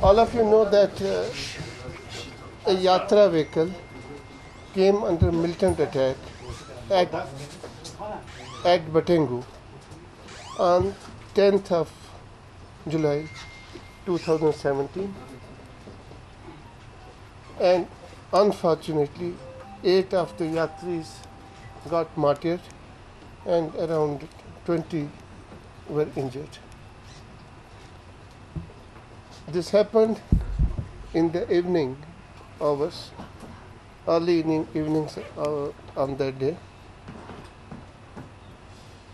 All of you know that a Yatra vehicle came under militant attack at, at Batengu on 10th of July 2017, and unfortunately 8 of the Yatris got martyred and around 20 were injured. This happened in the evening hours, early evenings on that day.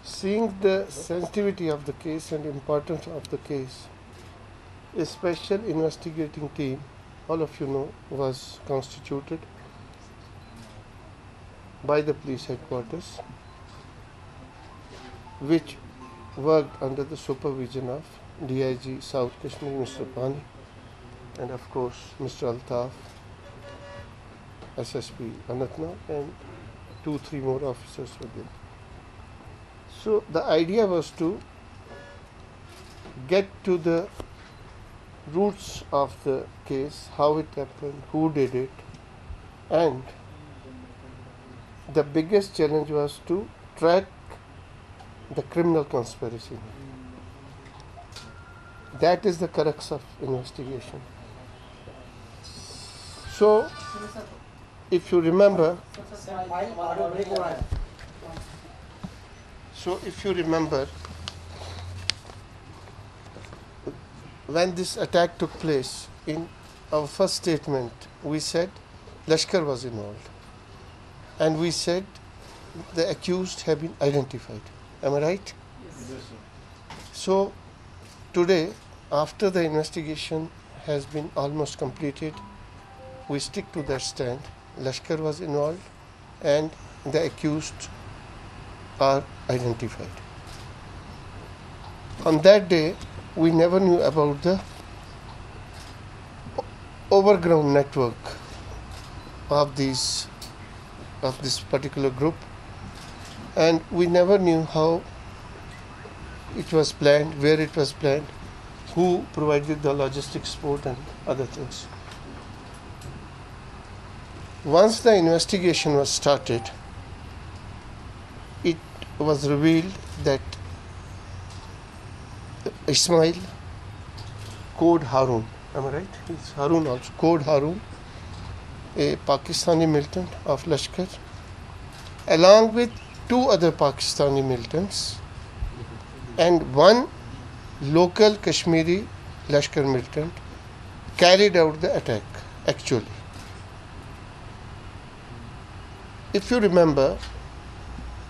Seeing the sensitivity of the case and importance of the case, a special investigating team, all of you know, was constituted by the police headquarters, which worked under the supervision of DIG South Kashmir, Mr. Pani, and of course Mr. Altaf, SSP Anantnag, and 2-3 more officers were there. So the idea was to get to the roots of the case, how it happened, who did it, and the biggest challenge was to track the criminal conspiracy. That is the crux of investigation. So, if you remember, when this attack took place, in our first statement, we said Lashkar was involved. And we said the accused have been identified. Am I right? Yes, sir. So, today, after the investigation has been almost completed, we stick to that stand. Lashkar was involved and the accused are identified. On that day, we never knew about the overground network of this particular group, and we never knew how it was planned, where it was planned, who provided the logistics support and other things. Once the investigation was started, it was revealed that Ismail, Code Harun, am I right? It's Harun also, Code Harun, a Pakistani militant of Lashkar, along with 2 other Pakistani militants and 1 local Kashmiri Lashkar militant, carried out the attack actually. If you remember,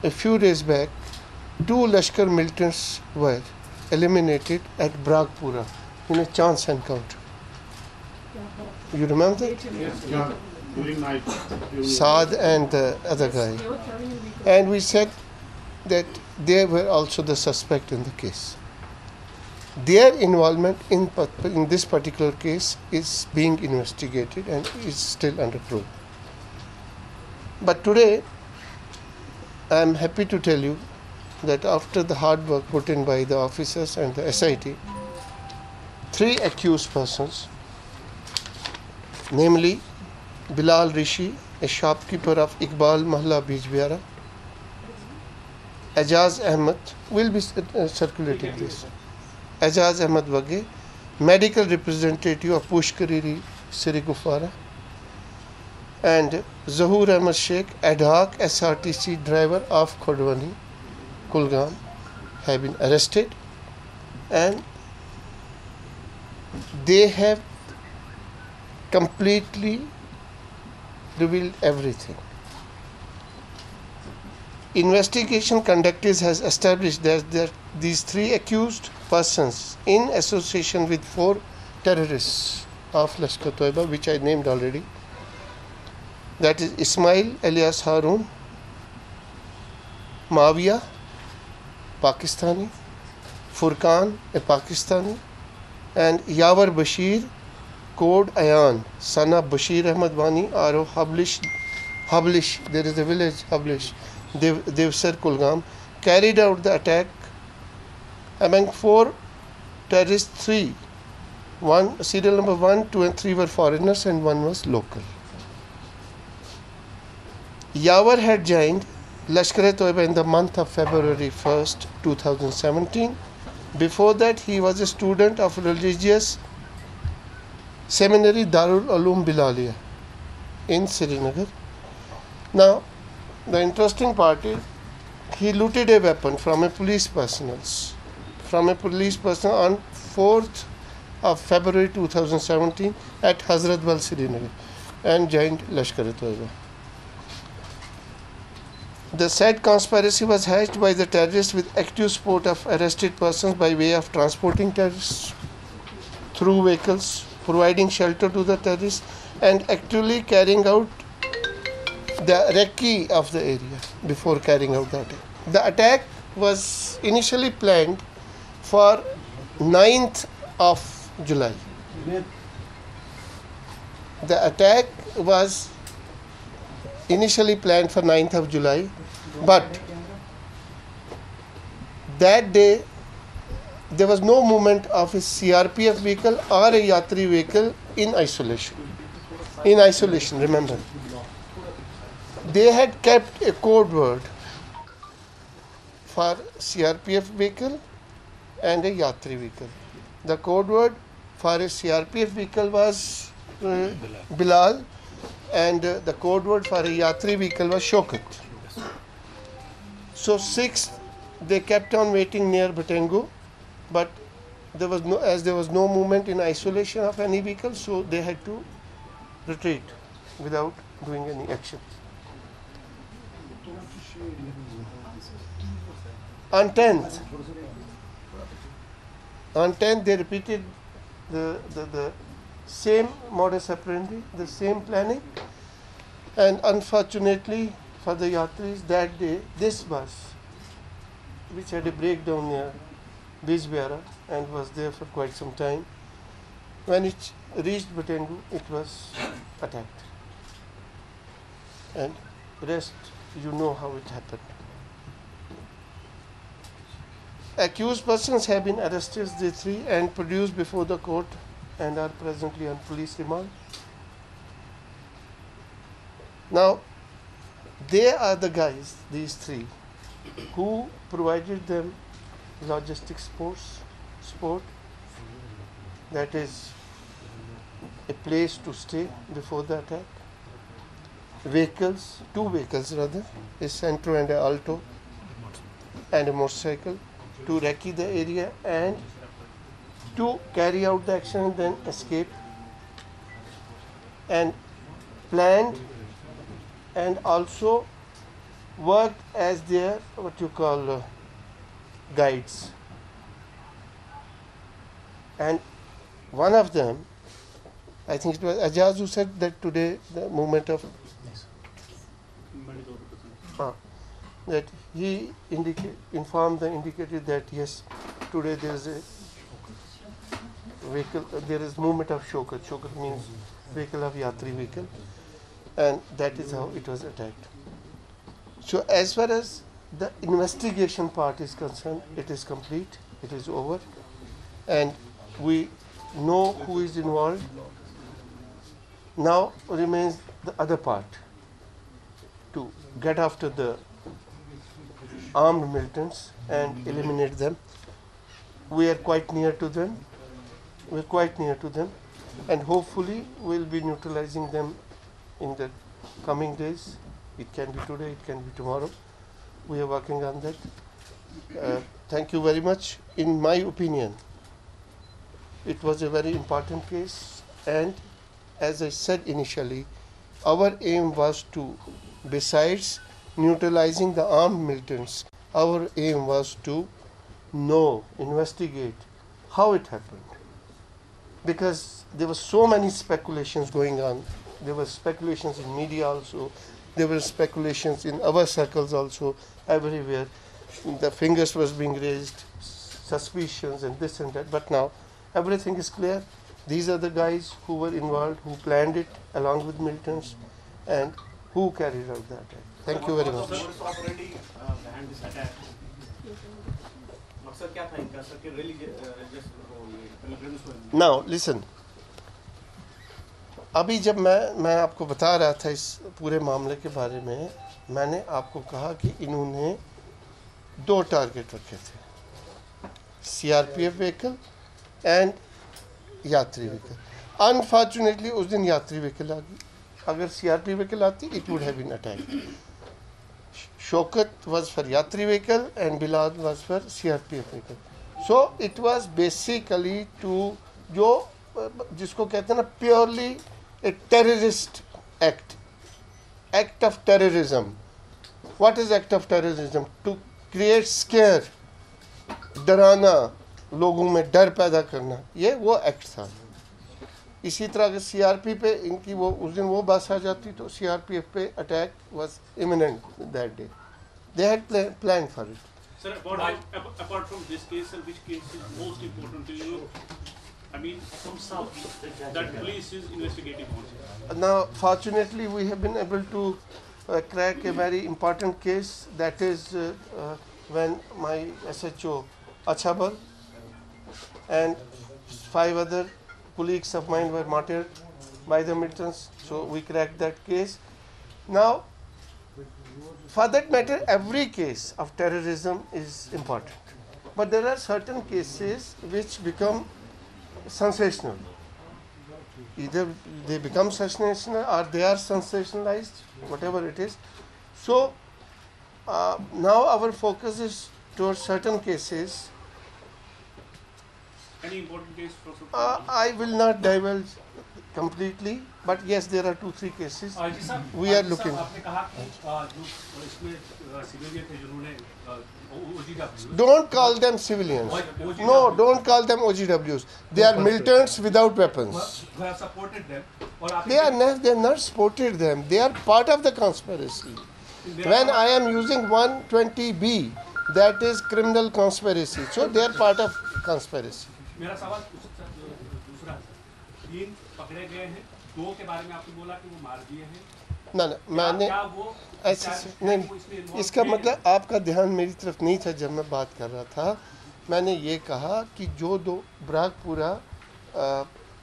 a few days back, 2 Lashkar militants were eliminated at Bragpura in a chance encounter. You remember that? Yes, yeah. During night. Saad and the other guy. And we said that they were also the suspect in the case. Their involvement in this particular case is being investigated and is still under probe. But today, I am happy to tell you that after the hard work put in by the officers and the SIT, 3 accused persons, namely Bilal Rishi, a shopkeeper of Iqbal Mahalla Bijbihara, Ajaz Ahmed, will be circulating this, Ajaz Ahmed Wage, medical representative of Pushkariri Siri Gufara, and Zahur Ahmed Sheikh, ad hoc SRTC driver of Khodwani, Kulgam, have been arrested, and they have completely revealed everything. Investigation conducted has established that these 3 accused persons in association with 4 terrorists of Lashkar Toiba, which I named already, that is Ismail alias Harun, Mawiya, Pakistani, Furqan, a Pakistani, and Yawar Bashir, Code Ayan, son of Bashir Ahmad Wani, or Hablish, there is a village Hablish, Devsar Kulgam, carried out the attack. Among 4 terrorists, 3 Serial number 1, 2, and 3 were foreigners, and 1 was local. Yawar had joined Lashkar-e-Toiba in the month of February 1st, 2017. Before that, he was a student of religious seminary Darul Uloom Bilaliya in Srinagar. Now, the interesting part is he looted a weapon from a police personnel on 4th of February 2017 at Hazratbal, Srinagar, and joined Lashkar-e-Toiba. The said conspiracy was hatched by the terrorists with active support of arrested persons by way of transporting terrorists through vehicles, providing shelter to the terrorists, and actively carrying out the recce of the area before carrying out the attack. The attack was initially planned for 9th of July. The attack was initially planned for 9th of July, but that day there was no movement of a CRPF vehicle or a Yatri vehicle in isolation. In isolation, remember. They had kept a code word for CRPF vehicle and a Yatri vehicle. The code word for a CRPF vehicle was Bilal, and the code word for a Yatri vehicle was Shokat. So 6th, they kept on waiting near Bhatengu, but there was no movement in isolation of any vehicle, so they had to retreat without doing any action. On 10th, they repeated the same modus operandi, the same planning, and unfortunately for the Yatris that day, this bus, which had a breakdown near Bijbehara and was there for quite some time, when it reached Bhatengu, it was attacked. And rest, you know how it happened. Accused persons have been arrested, the 3, and produced before the court and are presently on police remand. Now, they are the guys, these 3, who provided them logistics support, that is a place to stay before the attack, vehicles, 2 vehicles rather, a Centro and a Alto, and a motorcycle, to recce the area and to carry out the action and then escape, and planned and also worked as their guides. And one of them, I think it was Ajaz, who said that today the movement of that he indicated that yes, today there is a vehicle, there is movement of Shokat. Shokat means vehicle of Yatri vehicle, and that is how it was attacked. So as far as the investigation part is concerned, it is complete, it is over, and we know who is involved. Now remains the other part, to get after the armed militants and eliminate them. We are quite near to them. And hopefully we'll be neutralizing them in the coming days. It can be today, it can be tomorrow. We are working on that. Thank you very much. In my opinion, it was a very important case, and as I said initially, our aim was to, besides neutralizing the armed militants, our aim was to investigate how it happened. Because there were so many speculations going on. There were speculations in media also. There were speculations in our circles also, everywhere. The fingers was being raised, suspicions and this and that. But now everything is clear. These are the guys who were involved, who planned it along with militants, and who carried out the attack. Thank you very much. मकसद क्या था इनका sir कि Now listen. अभी जब मैं आपको बता रहा था इस पूरे मामले के बारे में, मैंने आपको कहा कि इन्होंने 2 टारगेट रखे थे, सीआरपीएफ व्हीकल एंड यात्री व्हीकल. अनफॉर्चुनेटली उस दिन यात्री व्हीकल आ गई. अगर सीआरपी व्हीकल आती, it would have been attack. Shaukat was for Yatri vehicle and Bilal was for CRPF vehicle. So it was basically to जो जिसको कहते हैं ना purely a terrorist act of terrorism. What is act of terrorism? To create scare, डराना, लोगों में डर पैदा करना, ये वो एक्ट था. इसी तरह अगर सीआरपी पे इनकी वो उस दिन वो बस आ जाती तो सीआरपीएफ पे attack was imminent that day. They had plan for it. Sir, apart from this case, sir, which case is most important to you? I mean, from South, that police is investigating on. Now, fortunately, we have been able to crack a very important case. That is when my SHO Achabal and 5 other colleagues of mine were martyred by the militants. So we cracked that case. Now, for that matter, every case of terrorism is important. But there are certain cases which become sensational. Either they become sensational or they are sensationalized, whatever it is. So now our focus is towards certain cases. Any important case for I will not divulge completely, but yes, there are 2-3 cases we are looking. आपने कहा कि जो इसमें civilian थे जिन्होंने OGWs. Don't call them civilians. No, don't call them OGWs. They are militants without weapons. who have supported them. और आपने They are not supported them. They are part of the conspiracy. When I am using 120B, that is criminal conspiracy. So they are part of conspiracy. मेरा सवाल दूसरा है. 3 पकड़े गए हैं, 2 के बारे में आपने बोला कि वो मार दिए हैं. ना मैंने क्या वो ऐसे नहीं, इसका मतलब आपका ध्यान मेरी तरफ नहीं था जब मैं बात कर रहा था. मैंने ये कहा कि जो 2 ब्रागपुरा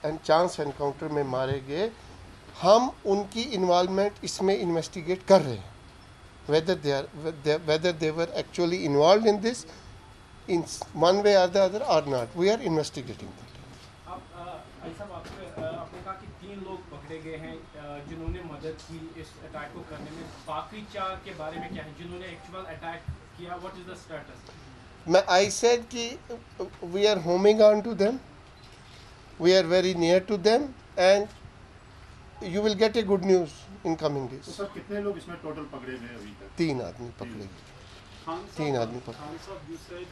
एंड चांस एनकाउंटर में मारे गए, हम उनकी इन्वॉल्वमेंट इसमें इन्वेस्टिगेट कर रहे हैं. whether they were actually involved in this in one way or the other or not. We are investigating that. आपने कहा कि 3 लोग पकड़े गए हैं जिन्होंने मदद की इस अटैक को करने में. बाकी 4 के बारे में क्या है जिन्होंने एक्चुअल अटैक किया? What is the status? I said कि we are homing on to them. We are very near to them and you will get a good news in coming days. तो सर कितने लोग इसमें total पकड़े गए अभी तक? 3 आदमी पकड़े गए. 3 आदमी पकड़े. You said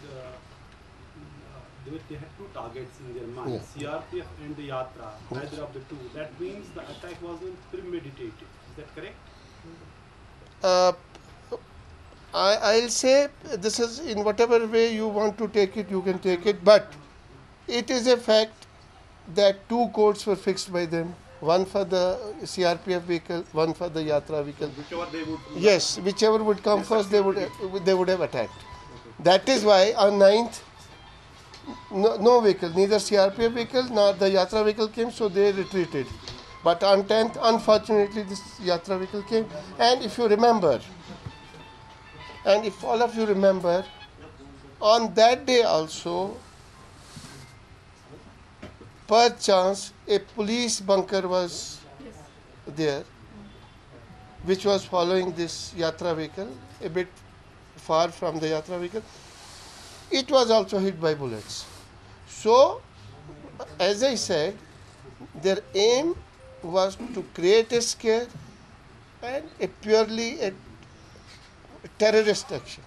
they had 2 targets in their mind, Yeah. CRPF and the Yatra, either of the 2. That means the attack wasn't premeditated. Is that correct? I'll say this is in whatever way you want to take it, you can take it, but it is a fact that 2 courts were fixed by them. One for the CRPF vehicle, one for the Yatra vehicle. Whichever they would. Yes, whichever would come first, they would have attacked. That is why on 9th, no vehicle, neither CRPF vehicle nor the Yatra vehicle came, so they retreated. But on 10th, unfortunately, this Yatra vehicle came. And if you remember, and if all of you remember, on that day also, per chance, a police bunker was there, which was following this Yatra vehicle, a bit far from the Yatra vehicle. It was also hit by bullets. So, as I said, their aim was to create a scare and a purely a terrorist action.